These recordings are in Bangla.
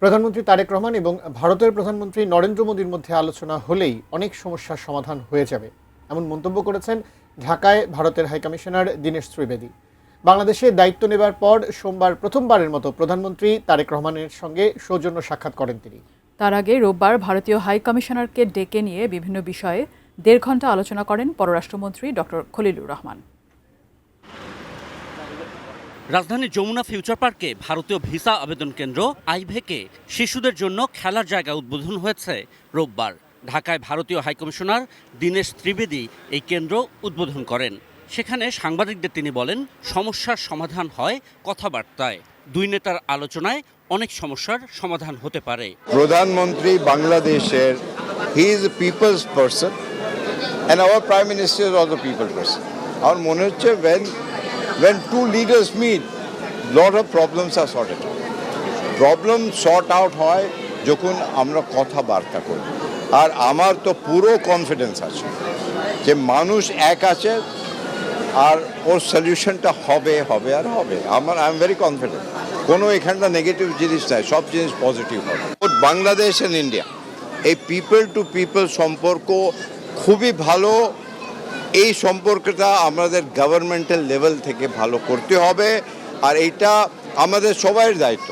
প্রধানমন্ত্রী তারেক রহমান এবং ভারতের প্রধানমন্ত্রী নরেন্দ্র মোদীর মধ্যে আলোচনা হলেই অনেক সমস্যার সমাধান হয়ে যাবে, এমন মন্তব্য করেছেন ঢাকায় ভারতের হাইকমিশনার দীনেশ ত্রিবেদী। বাংলাদেশে দায়িত্ব নেবার পর সোমবার প্রথমবারের মতো প্রধানমন্ত্রী তারেক রহমানের সঙ্গে সৌজন্য সাক্ষাৎ করেন তিনি। তার আগে রোববার ভারতীয় হাইকমিশনারকে ডেকে নিয়ে বিভিন্ন বিষয়ে ১.৫ ঘণ্টা আলোচনা করেন পররাষ্ট্রমন্ত্রী ডক্টর খলিলুর রহমান। রাজধানীর যমুনা ফিউচার পার্কে ভারতীয় ভিসা আবেদন কেন্দ্র আইভেকে শিশুদের জন্য খেলার জায়গা উদ্বোধন হয়েছে রোববার। ঢাকায় ভারতীয় হাইকমিশনার দীনেশ ত্রিবেদী এই কেন্দ্র উদ্বোধন করেন। সেখানে সাংবাদিকদের তিনি বলেন, সমস্যার সমাধান হয় কথাবার্তায়। দুই নেতার আলোচনায় অনেক সমস্যার সমাধান হতে পারে। প্রধানমন্ত্রী বাংলাদেশের he is a people's person and our prime minister is also people person. আমার মনে হচ্ছে when two leaders meet, lot of problems are sorted out. Problem sort out হয় যখন আমরা কথাবার্তা করি। আর আমার তো পুরো কনফিডেন্স আছে যে মানুষ এক আছে আর ওর সলিউশনটা হবে আর হবে। I am very confident. কোনো এখানটা নেগেটিভ জিনিস নাই, সব জিনিস পজিটিভ হবে। বাংলাদেশ এন্ড ইন্ডিয়া এই পিপল টু পিপল সম্পর্ক খুবই ভালো। এই সম্পর্কটা আমাদের গভর্নমেন্টাল লেভেল থেকে ভালো করতে হবে, আর এইটা আমাদের সবাইয়ের দায়িত্ব।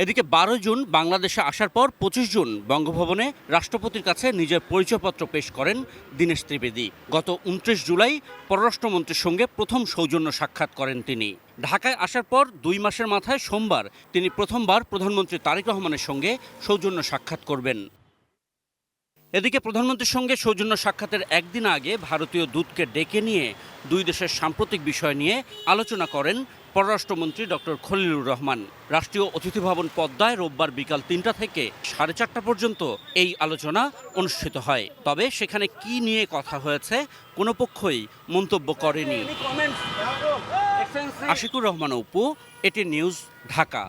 এদিকে ১২ জুন বাংলাদেশে আসার পর ২৫ জুন বঙ্গভবনে রাষ্ট্রপতির কাছে নিজের পরিচয়পত্র পেশ করেন দীনেশ ত্রিবেদী। গত ২৯ জুলাই পররাষ্ট্রমন্ত্রীর সঙ্গে প্রথম সৌজন্য সাক্ষাৎ করেন তিনি। ঢাকায় আসার পর ২ মাসের মাথায় সোমবার তিনি প্রথমবার প্রধানমন্ত্রী তারেক রহমানের সঙ্গে সৌজন্য সাক্ষাৎ করবেন। এদিকে প্রধানমন্ত্রীর সঙ্গে সৌজন্য সাক্ষাতের একদিন আগে ভারতীয় দূতকে ডেকে নিয়ে দুই দেশের সাম্প্রতিক বিষয় নিয়ে আলোচনা করেন পররাষ্ট্রমন্ত্রী ডক্টর খলিলুর রহমান। রাষ্ট্রীয় অতিথি ভবন পদ্মায় রোববার বিকাল ৩টা থেকে ৪:৩০ পর্যন্ত এই আলোচনা অনুষ্ঠিত হয়। তবে সেখানে কি নিয়ে কথা হয়েছে কোনো পক্ষই মন্তব্য করেনি। আশিকুর রহমান অপু, এটি নিউজ, ঢাকা।